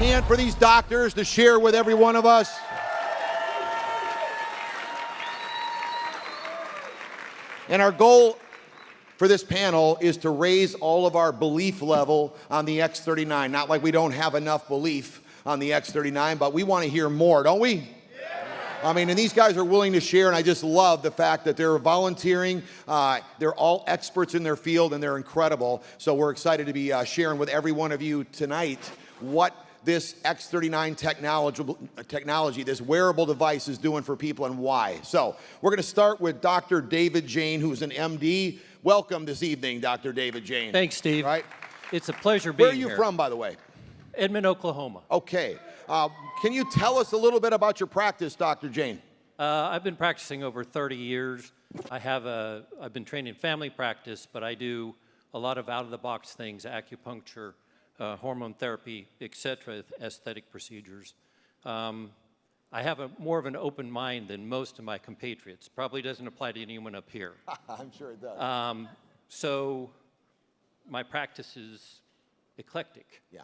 hand for these doctors to share with every one of us. And our goal for this panel is to raise all of our belief level on the X39. Not like we don't have enough belief on the X39, but we want to hear more, don't we? I mean, and these guys are willing to share, and I just love the fact that they're volunteering. They're all experts in their field, and they're incredible. So we're excited to be sharing with every one of you tonight what this X39 technology, this wearable device is doing for people and why. So we're going to start with Dr. David Jane, who's an MD. Welcome this evening, Dr. David Jane. Thanks, Steve. Right? It's a pleasure being Where here. are you from, by the way? Edmond, Oklahoma. Okay. Can you tell us a little bit about your practice, Dr. Jane? I've been practicing over 30 years. I've been trained in family practice, but I do a lot of out-of-the-box things, acupuncture, hormone therapy, etc., aesthetic procedures. I have more of an open mind than most of my compatriots. Probably doesn't apply to anyone up here. I'm sure it does. So my practice is eclectic. Yeah.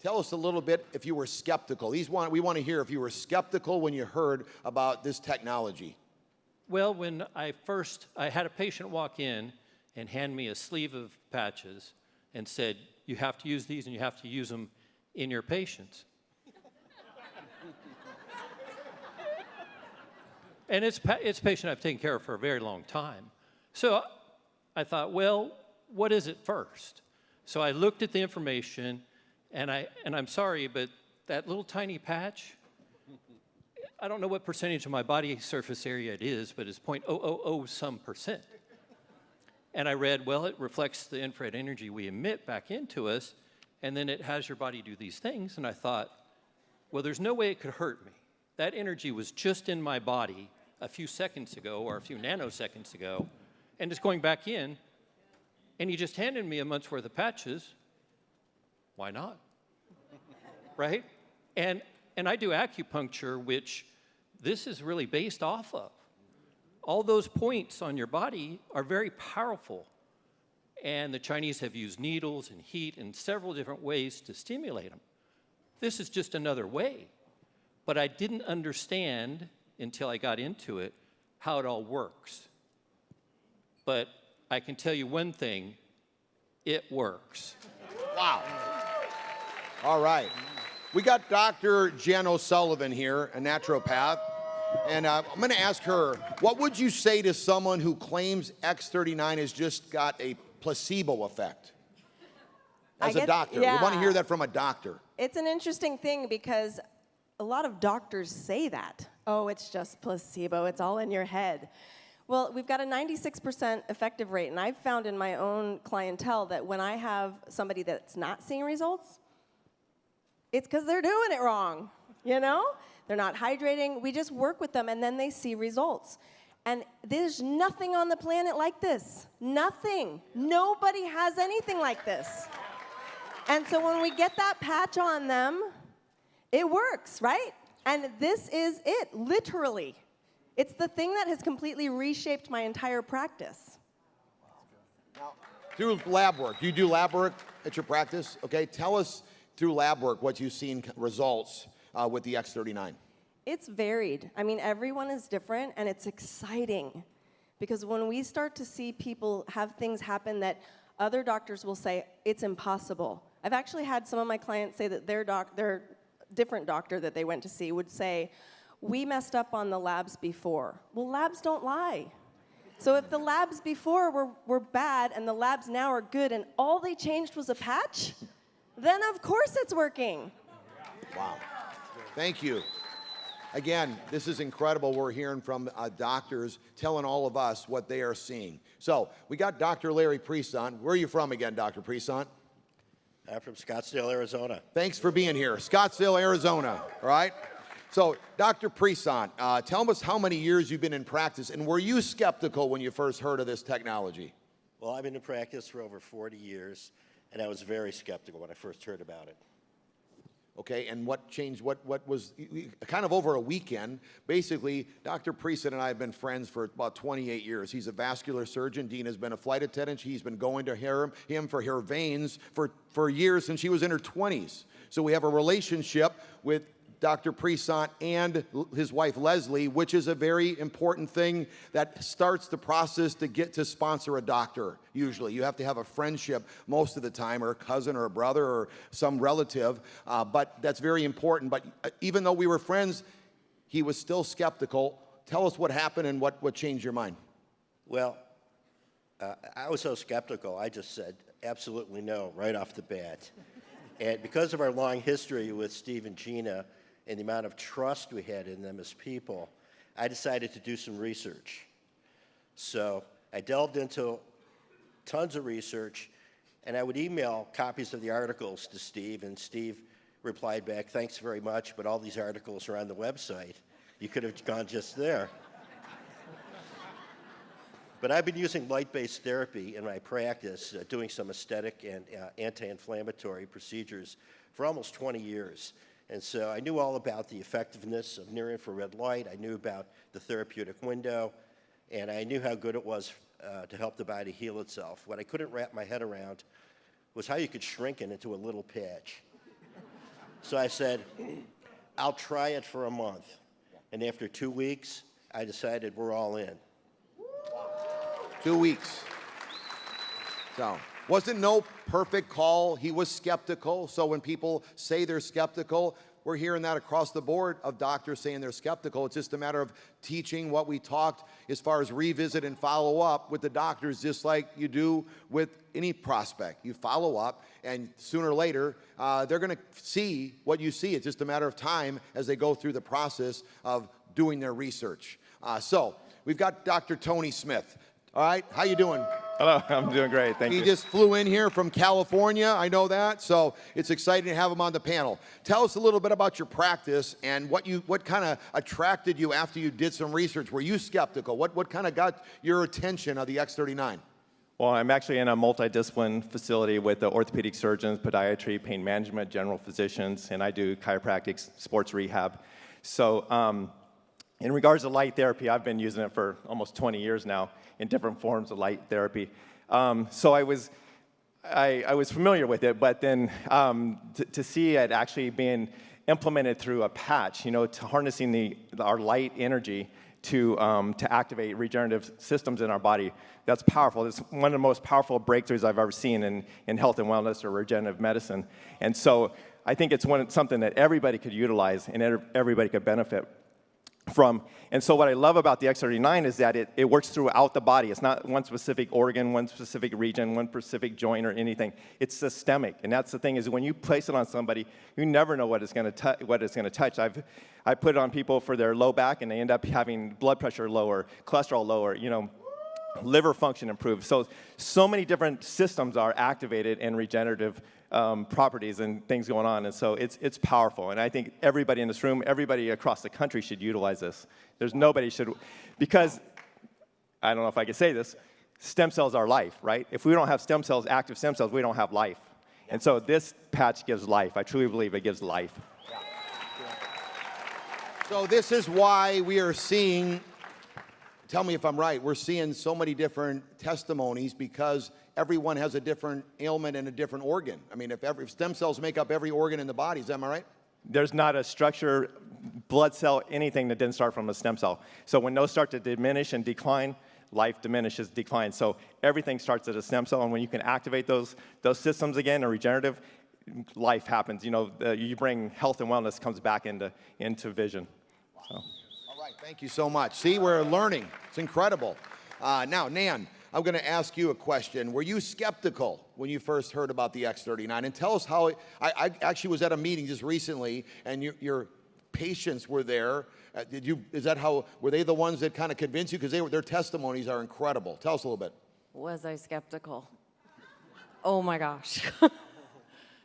Tell us a little bit if you were skeptical. We want to hear if you were skeptical when you heard about this technology. Well, when I had a patient walk in and hand me a sleeve of patches and said, you have to use these and you have to use them in your patients. And it's a patient I've taken care of for a very long time. So I thought, well, what is it first? So I looked at the information, and I'm sorry, but that little tiny patch, I don't know what percentage of my body surface area it is, but it's 0.000 some percent. And I read, well, it reflects the infrared energy we emit back into us, and then it has your body do these things. And I thought, well, there's no way it could hurt me. That energy was just in my body a few seconds ago or a few nanoseconds ago, and it's going back in, and you just handed me a month's worth of patches. Why not? Right? And I do acupuncture, which this is really based off of. All those points on your body are very powerful. And the Chinese have used needles and heat and several different ways to stimulate them. This is just another way. But I didn't understand until I got into it how it all works. But I can tell you one thing, it works. Wow. All right. We got Dr. Jen O'Sullivan here, a naturopath. And I'm going to ask her, what would you say to someone who claims X39 has just got a placebo effect? As a doctor. Yeah. We want to hear that from a doctor. It's an interesting thing because a lot of doctors say that. Oh, it's just placebo. It's all in your head. Well, we've got a 96% effective rate, and I've found in my own clientele that when I have somebody that's not seeing results, it's because they're doing it wrong, you know? They're not hydrating. We just work with them, and then they see results. And there's nothing on the planet like this. Nothing. Nobody has anything like this. And so when we get that patch on them, it works, right? And this is it, literally. It's the thing that has completely reshaped my entire practice. Now, through lab work, you do lab work at your practice, okay? Tell us through lab work what you've seen results with the X39. It's varied. I mean, everyone is different, and it's exciting. Because when we start to see people have things happen that other doctors will say, it's impossible. I've actually had some of my clients say that their different doctor that they went to see would say, we messed up on the labs before. Well, labs don't lie. So if the labs before were bad and the labs now are good and all they changed was a patch, then of course it's working. Wow. Thank you. Again, this is incredible. We're hearing from doctors telling all of us what they are seeing. So we got Dr. Larry Priesant. Where are you from again, Dr. Priesant? I'm from Scottsdale, Arizona. Thanks for being here. Scottsdale, Arizona, all right? So, Dr. Priesant, tell us how many years you've been in practice, and were you skeptical when you first heard of this technology? Well, I've been in practice for over 40 years, and I was very skeptical when I first heard about it. okay, and what changed, what was kind of over a weekend. Basically, Dr. Priest and I have been friends for about 28 years. He's a vascular surgeon. Dean has been a flight attendant. He's been going to him for her veins for years since she was in her 20s. So we have a relationship with Dr. Priest and his wife Leslie, which is a very important thing that starts the process to get to sponsor a doctor. Usually you have to have a friendship most of the time, or a cousin or a brother or some relative, but that's very important. But even though we were friends, he was still skeptical. Tell us what happened and what changed your mind. Well, I was so skeptical, I just said absolutely no right off the bat. And because of our long history with Steve and Gina and the amount of trust we had in them as people, I decided to do some research. So I delved into tons of research, and I would email copies of the articles to Steve, and Steve replied back, "Thanks very much, but all these articles are on the website. You could have gone just there." But I've been using light-based therapy in my practice, doing some aesthetic and anti-inflammatory procedures for almost 20 years. And so I knew all about the effectiveness of near-infrared light. I knew about the therapeutic window, and I knew how good it was to help the body heal itself. What I couldn't wrap my head around was how you could shrink it into a little patch. So I said, I'll try it for a month. And after 2 weeks, I decided we're all in. 2 weeks. So, wasn't no perfect call. He was skeptical. So when people say they're skeptical, we're hearing that across the board of doctors saying they're skeptical. It's just a matter of teaching what we talked as far as revisit and follow up with the doctors, just like you do with any prospect. You follow up, and sooner or later, they're going to see what you see. It's just a matter of time as they go through the process of doing their research. So we've got Dr. Tony Smith. All right, how you doing? Hello, I'm doing great, thank you. He just flew in here from California, I know that, so it's exciting to have him on the panel. Tell us a little bit about your practice and what kind of attracted you after you did some research. Were you skeptical? What kind of got your attention of the X39? Well, I'm actually in a multidiscipline facility with the orthopedic surgeons, podiatry, pain management, general physicians, and I do chiropractic, sports rehab. So in regards to light therapy, I've been using it for almost 20 years now in different forms of light therapy. So I was familiar with it, but then to see it actually being implemented through a patch, to harnessing our light energy to activate regenerative systems in our body, that's powerful. It's one of the most powerful breakthroughs I've ever seen in health and wellness or regenerative medicine. And so I think it's something that everybody could utilize and everybody could benefit from. And so what I love about the X39 is that it works throughout the body. It's not one specific organ, one specific region, one specific joint or anything. It's systemic. And that's the thing, is when you place it on somebody, you never know what it's going to touch. I put it on people for their low back, and they end up having blood pressure lower, cholesterol lower, liver function improved. So many different systems are activated in regenerative properties and things going on, and so it's powerful. And I think everybody in this room, everybody across the country should utilize this. There's nobody should, because I don't know if I can say this, stem cells are life, right? If we don't have stem cells, active stem cells, we don't have life. And so this patch gives life. I truly believe it gives life. So this is why we are seeing, tell me if I'm right, we're seeing so many different testimonies, because everyone has a different ailment and a different organ. I mean, if stem cells make up every organ in the body, is that right? There's not a structure, blood cell, anything that didn't start from a stem cell. So when those start to diminish and decline, life diminishes, declines. So everything starts at a stem cell, and when you can activate those systems again, or regenerative, life happens. You bring health and wellness comes back into vision. So. All right, thank you so much. See, we're learning. It's incredible. Now, Nan, I'm going to ask you a question. Were you skeptical when you first heard about the X39? And tell us how, I actually was at a meeting just recently, and your patients were there. Were they the ones that kind of convinced you? Because their testimonies are incredible. Tell us a little bit. Was I skeptical? Oh my gosh.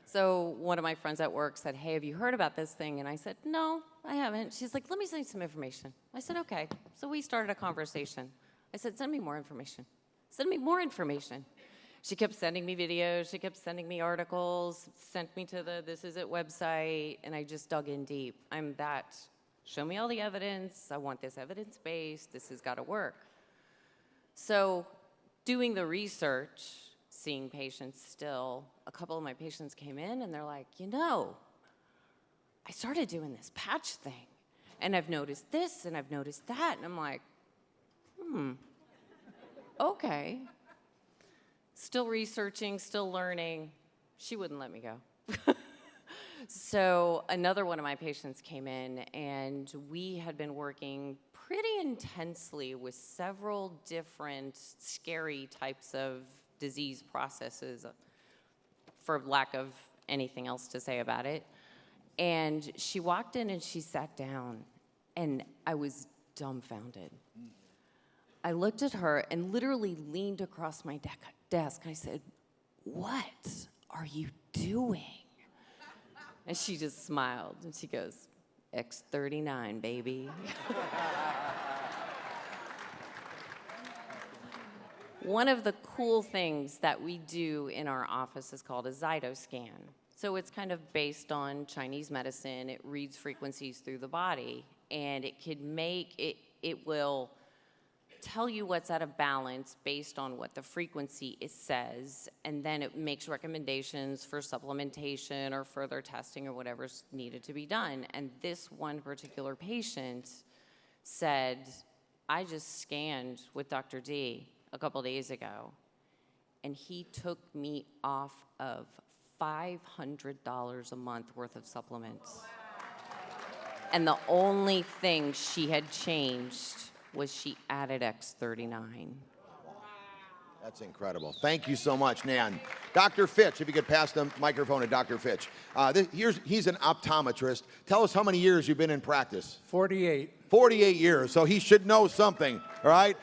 So one of my friends at work said, "Hey, have you heard about this thing?" And I said, "No, I haven't." She's like, "Let me send you some information." I said, "Okay." So we started a conversation. I said, "Send me more information. Send me more information." She kept sending me videos, she kept sending me articles, sent me to the This Is It website, and I just dug in deep. I'm that, show me all the evidence, I want this evidence-based, this has got to work. So doing the research, seeing patients still, a couple of my patients came in and they're like, you know, I started doing this patch thing, and I've noticed this, and I've noticed that, and I'm like, okay. Still researching, still learning. She wouldn't let me go. So another one of my patients came in, and we had been working pretty intensely with several different scary types of disease processes, for lack of anything else to say about it. And she walked in and she sat down, and I was dumbfounded. I looked at her and literally leaned across my desk. I said, "What are you doing?" And she just smiled and she goes, "X39, baby." One of the cool things that we do in our office is called a Zytoscan. So it's kind of based on Chinese medicine. It reads frequencies through the body, and it could make it will tell you what's out of balance based on what the frequency says, and then it makes recommendations for supplementation or further testing or whatever's needed to be done. And this one particular patient said, I just scanned with Dr. D a couple days ago, and he took me off of $500 a month worth of supplements. And the only thing she had changed was she added X39. That's incredible. Thank you so much, Nan. Dr. Fitch, if you could pass the microphone to Dr. Fitch. He's an optometrist. Tell us how many years you've been in practice. 48. 48 years, so he should know something, all right?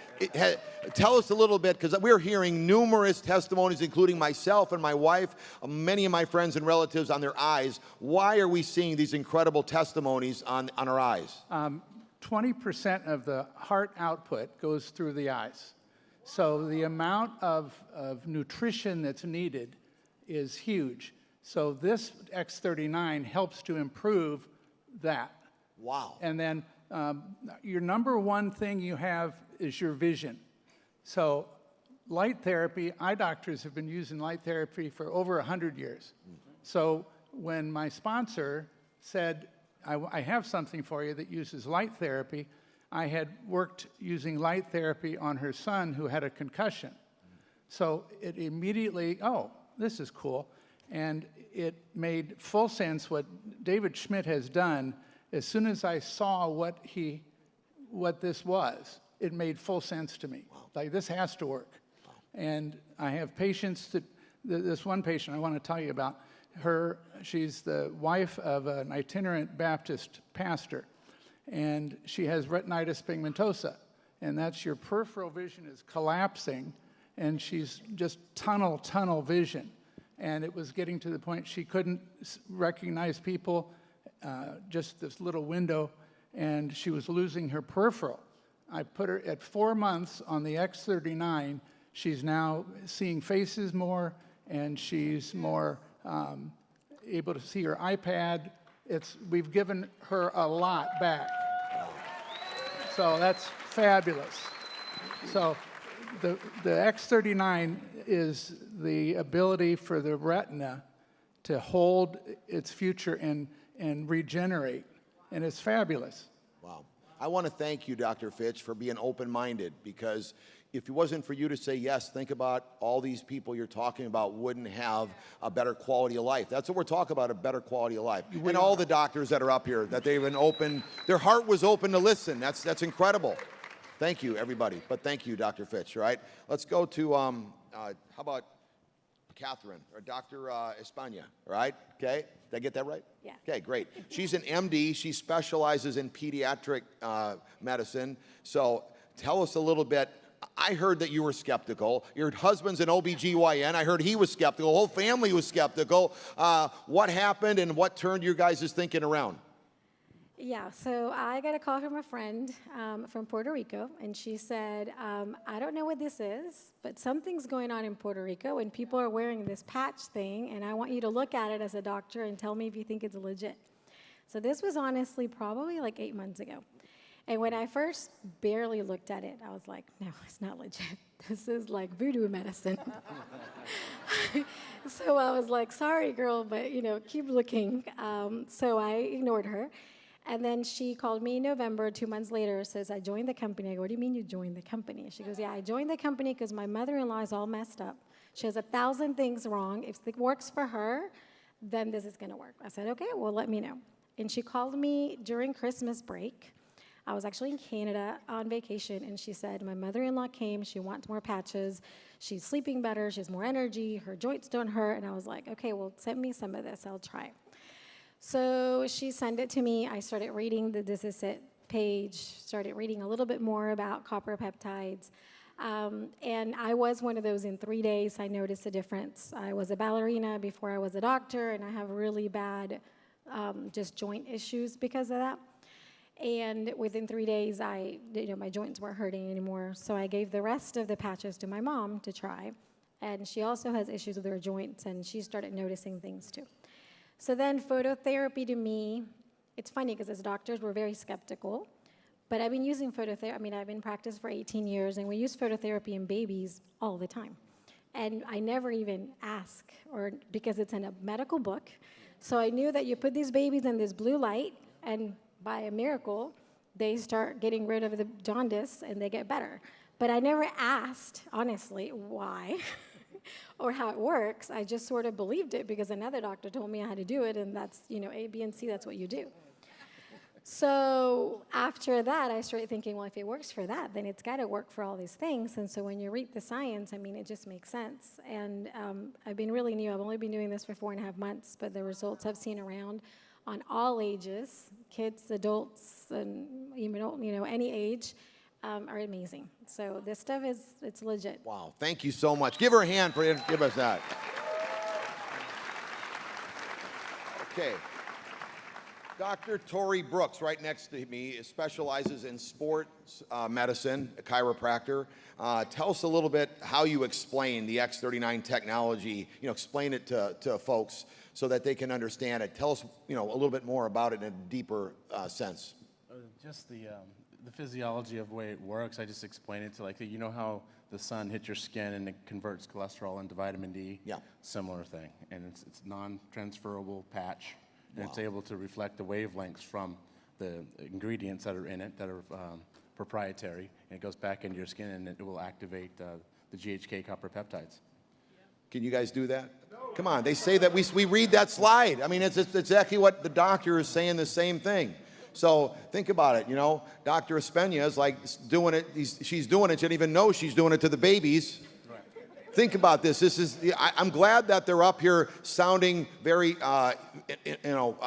Tell us a little bit, because we're hearing numerous testimonies, including myself and my wife, many of my friends and relatives on their eyes. Why are we seeing these incredible testimonies on our eyes? 20% of the heart output goes through the eyes. So the amount of nutrition that's needed is huge. So this X39 helps to improve that. Wow. And then your number one thing you have is your vision. So light therapy, eye doctors have been using light therapy for over 100 years. So when my sponsor said, I have something for you that uses light therapy, I had worked using light therapy on her son who had a concussion. So it immediately, oh, this is cool. And it made full sense what David Schmidt has done. As soon as I saw what this was, it made full sense to me. Wow. Like, this has to work. Wow. And I have patients this one patient I want to tell you about, she's the wife of an itinerant Baptist pastor, and she has retinitis pigmentosa, and that's your peripheral vision is collapsing, and she's just tunnel vision. And it was getting to the point she couldn't recognize people, just this little window, and she was losing her peripheral. I put her at 4 months on the X39. She's now seeing faces more, and she's more able to see her iPad. We've given her a lot back. So that's fabulous. So the X39 is the ability for the retina to hold its future and regenerate, and it's fabulous. Wow. I want to thank you, Dr. Fitch, for being open-minded, because if it wasn't for you to say yes, think about all these people you're talking about wouldn't have a better quality of life. That's what we're talking about, a better quality of life. And all the doctors that are up here, that they've been open, their heart was open to listen. That's incredible. Thank you, everybody. But thank you, Dr. Fitch, all right? Let's go to, how about Catherine, or Dr. España, all right? Okay, did I get that right? Yeah. Okay, great. She's an MD. She specializes in pediatric medicine. So tell us a little bit. I heard that you were skeptical. Your husband's an OBGYN. I heard he was skeptical. The whole family was skeptical. What happened and what turned your guys' thinking around? Yeah, so I got a call from a friend from Puerto Rico, and she said, I don't know what this is, but something's going on in Puerto Rico, and people are wearing this patch thing, and I want you to look at it as a doctor and tell me if you think it's legit. So this was honestly probably like 8 months ago. And when I first barely looked at it, I was like, no, it's not legit. This is like voodoo medicine. So I was like, sorry, girl, but, keep looking. So I ignored her. And then she called me in November, 2 months later, says, I joined the company. I go, what do you mean you joined the company? She goes, yeah, I joined the company because my mother-in-law is all messed up. She has 1,000 things wrong. If it works for her, then this is going to work. I said, okay, well, let me know. And she called me during Christmas break. I was actually in Canada on vacation, and she said, my mother-in-law came. She wants more patches. She's sleeping better. She has more energy. Her joints don't hurt. And I was like, okay, well, send me some of this. I'll try it. So she sent it to me. I started reading the This Is It page, started reading a little bit more about copper peptides. And I was one of those in 3 days. I noticed a difference. I was a ballerina before I was a doctor, and I have really bad just joint issues because of that. And within 3 days, my joints weren't hurting anymore. So I gave the rest of the patches to my mom to try. And she also has issues with her joints, and she started noticing things too. So then phototherapy to me, it's funny because as doctors, we're very skeptical. But I've been using phototherapy. I've been in practice for 18 years, and we use phototherapy in babies all the time. And I never even ask, because it's in a medical book. So I knew that you put these babies in this blue light, and by a miracle, they start getting rid of the jaundice, and they get better. But I never asked, honestly, why or how it works. I just sort of believed it because another doctor told me how to do it, and that's, A, B, and C, that's what you do. So after that, I started thinking, well, if it works for that, then it's got to work for all these things. And so when you read the science, it just makes sense. And I've been really new. I've only been doing this for 4.5 months, but the results I've seen around on all ages, kids, adults, and even, any age, are amazing. So this stuff it's legit. Wow, thank you so much. Give her a hand for give us that. Okay. Dr. Tori Brooks, right next to me, specializes in sports medicine, a chiropractor. Tell us a little bit how you explain the X39 technology. Explain it to folks so that they can understand it. Tell us, a little bit more about it in a deeper sense. Just the physiology of the way it works. I just explain it to how the sun hits your skin and it converts cholesterol into vitamin D. Yeah. Similar thing, and it's non-transferable patch. And Wow. it's able to reflect the wavelengths from the ingredients that are in it that are proprietary, and it goes back into your skin, and it will activate the GHK copper peptides. Can you guys do that? No. Come on, they say that we read that slide. It's exactly what the doctor is saying, the same thing. So think about it, Dr. Espena is like doing it, she's doing it, she didn't even know she's doing it to the babies. Think about this. I'm glad that they're up here sounding very,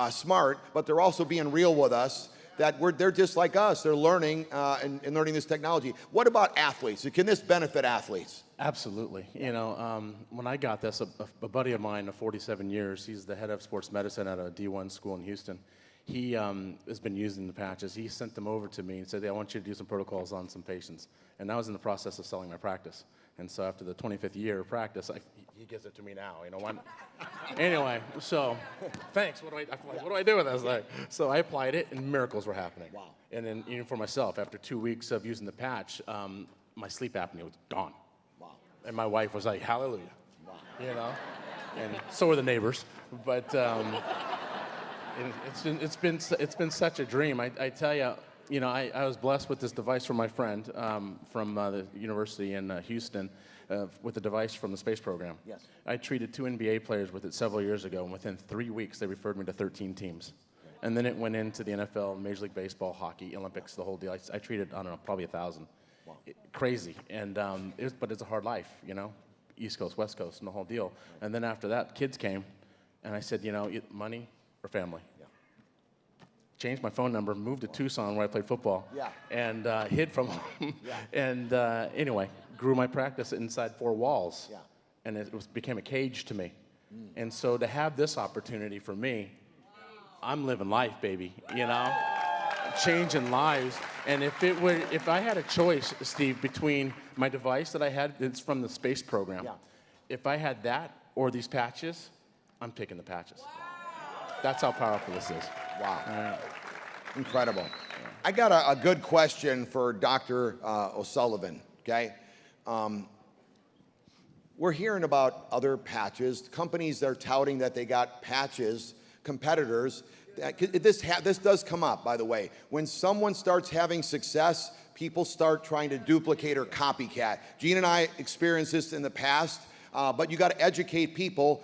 smart, but they're also being real with us. They're just like us. They're learning and learning this technology. What about athletes? Can this benefit athletes? Absolutely. When I got this, a buddy of mine of 47 years, he's the head of sports medicine at a D1 school in Houston. He has been using the patches. He sent them over to me and said, hey, I want you to do some protocols on some patients. And I was in the process of selling my practice. And so after the 25th year of practice, he gives it to me now. Anyway, so thanks. What do I do with this? So I applied it, and miracles were happening. Wow. And then even for myself, after 2 weeks of using the patch, my sleep apnea was gone. Wow. And my wife was like, hallelujah. Wow. And so were the neighbors. But it's been such a dream. I tell you. I was blessed with this device from my friend from the university in Houston with a device from the space program. Yes. I treated 2 NBA players with it several years ago, and within 3 weeks, they referred me to 13 teams. And then it went into the NFL, Major League Baseball, hockey, Olympics, the whole deal. I treated, probably 1,000. Wow. Crazy. And but it's a hard life, East Coast, West Coast, and the whole deal. And then after that, kids came, and I said, money or family? Changed my phone number, moved to Tucson where I played football, and hid from home. And anyway, grew my practice inside 4 walls, and it became a cage to me. And so to have this opportunity for me, I'm living life, baby, changing lives. And if I had a choice, Steve, between my device that I had, it's from the space program. Yeah. If I had that or these patches, I'm picking the patches. That's how powerful this is. Wow. Incredible. I got a good question for Dr. O'Sullivan, okay? We're hearing about other patches, companies that are touting that they got patches, competitors. This does come up, by the way. When someone starts having success, people start trying to duplicate or copycat. Gene and I experienced this in the past, but you got to educate people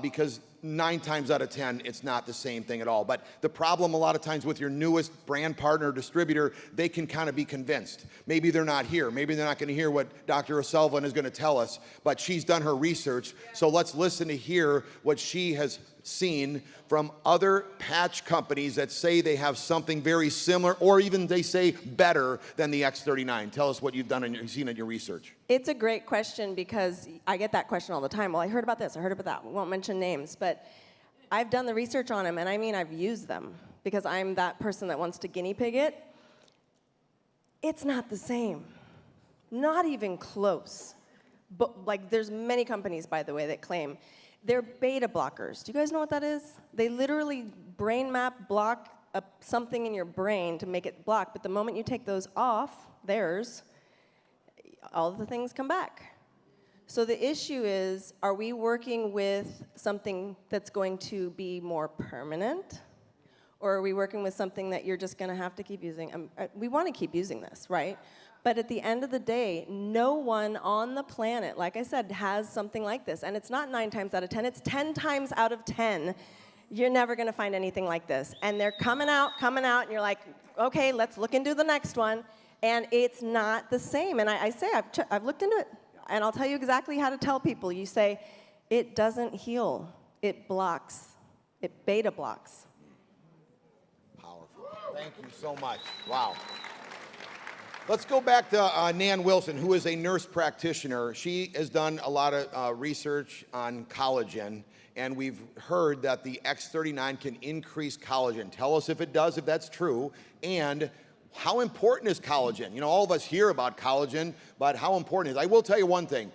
because 9 times out of 10, it's not the same thing at all. But the problem a lot of times with your newest brand partner or distributor, they can kind of be convinced. Maybe they're not here. Maybe they're not going to hear what Dr. O'Sullivan is going to tell us, but she's done her research. So let's listen to hear what she has seen from other patch companies that say they have something very similar, or even they say better than the X39. Tell us what you've done and you've seen in your research. It's a great question because I get that question all the time. Well, I heard about this, I heard about that. We won't mention names, but I've done the research on them, and I mean I've used them because I'm that person that wants to guinea pig it. It's not the same. Not even close. But like, there's many companies, by the way, that claim they're beta blockers. Do you guys know what that is? They literally brain map block something in your brain to make it block, but the moment you take those off, theirs, all of the things come back. So the issue is, are we working with something that's going to be more permanent? Or are we working with something that you're just going to have to keep using? We want to keep using this, right? But at the end of the day, no one on the planet, like I said, has something like this. And it's not 9 times out of 10, it's 10 times out of 10. You're never going to find anything like this. And they're coming out, and you're like, okay, let's look into the next one. And it's not the same. And I say, I've looked into it. And I'll tell you exactly how to tell people. You say, it doesn't heal. It blocks. It beta blocks. Powerful. Thank you so much. Wow. Let's go back to Nan Wilson, who is a nurse practitioner. She has done a lot of research on collagen, and we've heard that the X39 can increase collagen. Tell us if it does, if that's true, and how important is collagen? You know, all of us hear about collagen, but how important is it? I will tell you one thing.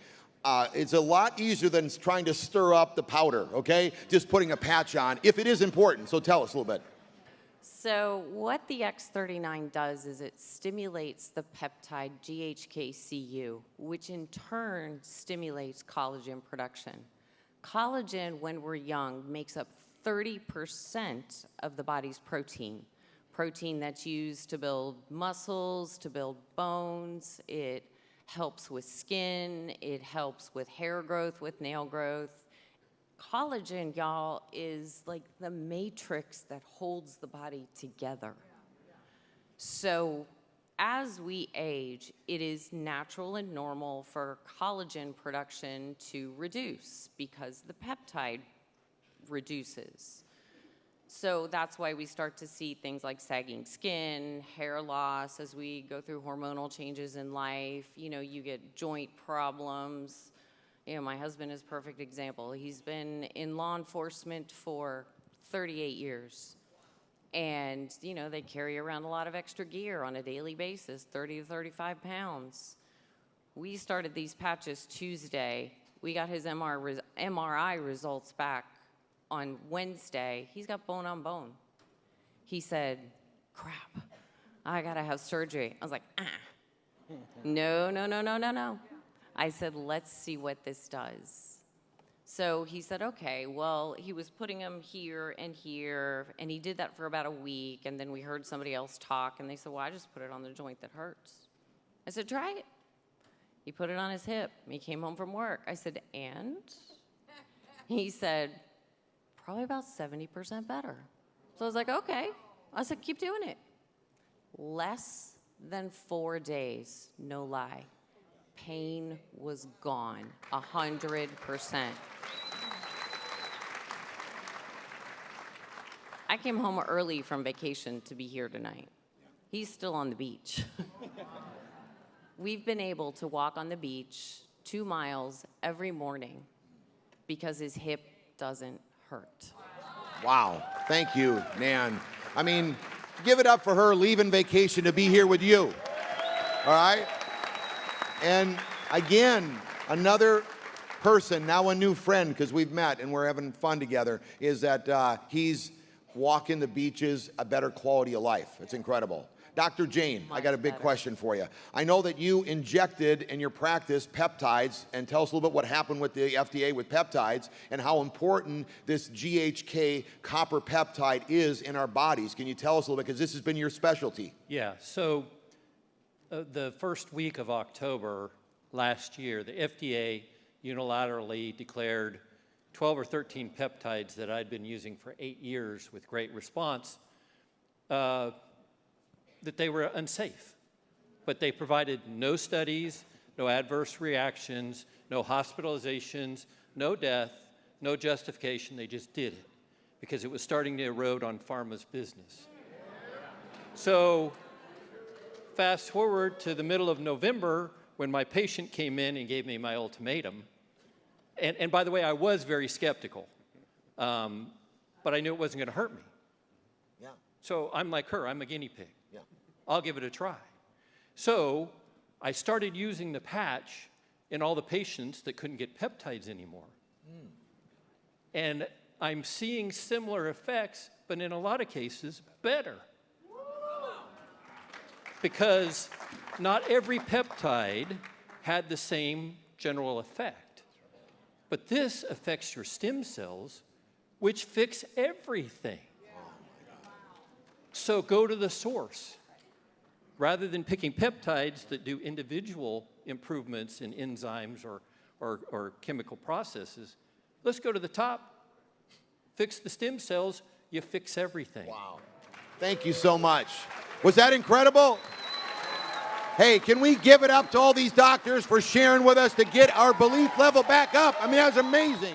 It's a lot easier than trying to stir up the powder, okay? Just putting a patch on, if it is important. So tell us a little bit. So what the X39 does is it stimulates the peptide GHK-Cu, which in turn stimulates collagen production. Collagen, when we're young, makes up 30% of the body's protein. Protein that's used to build muscles, to build bones. It helps with skin. It helps with hair growth, with nail growth. Collagen, y'all, is like the matrix that holds the body together. So as we age, it is natural and normal for collagen production to reduce because the peptide reduces. So that's why we start to see things like sagging skin, hair loss as we go through hormonal changes in life. You know, you get joint problems. You know, my husband is a perfect example. He's been in law enforcement for 38 years. And, you know, they carry around a lot of extra gear on a daily basis, 30 to 35 pounds. We started these patches Tuesday. We got his MRI results back on Wednesday. He's got bone on bone. He said, crap, I gotta have surgery. I was like, no. I said, let's see what this does. So he said, okay, well, he was putting them here, and he did that for about a week, and then we heard somebody else talk, and they said, well, I just put it on the joint that hurts. I said, try it. He put it on his hip. He came home from work. I said, and? He said, probably about 70% better. So I was like, okay. I said, keep doing it. Less than 4 days, no lie. Pain was gone, 100%. I came home early from vacation to be here tonight. He's still on the beach. We've been able to walk on the beach 2 miles every morning because his hip doesn't hurt. Wow. Thank you, Nan. I mean, Give it up for her leaving vacation to be here with you. All right? And again, another person, now a new friend, because we've met and we're having fun together, is that he's walking the beaches, a better quality of life. It's incredible. Dr. Jane, I got a big question for you. I know that you injected in your practice peptides, and tell us a little bit what happened with the FDA with peptides and how important this GHK copper peptide is in our bodies. Can you tell us a little bit, because this has been your specialty? Yeah, so the first week of October last year, the FDA unilaterally declared 12 or 13 peptides that I'd been using for 8 years with great response, that they were unsafe. But they provided no studies, no adverse reactions, no hospitalizations, no death, no justification. They just did it because it was starting to erode on pharma's business. So fast forward to the middle of November when my patient came in and gave me my ultimatum. And by the way, I was very skeptical, but I knew it wasn't going to hurt me. Yeah. So I'm like her, I'm a guinea pig. Yeah. I'll give it a try. So I started using the patch in all the patients that couldn't get peptides anymore. And I'm seeing similar effects, but in a lot of cases, better. Because not every peptide had the same general effect. But this affects your stem cells, which fix everything. So go to the source. Rather than picking peptides that do individual improvements in enzymes or chemical processes, let's go to the top, fix the stem cells, you fix everything. Wow. Thank you so much. Was that incredible? Hey, can we give it up to all these doctors for sharing with us to get our belief level back up? I mean, that was amazing.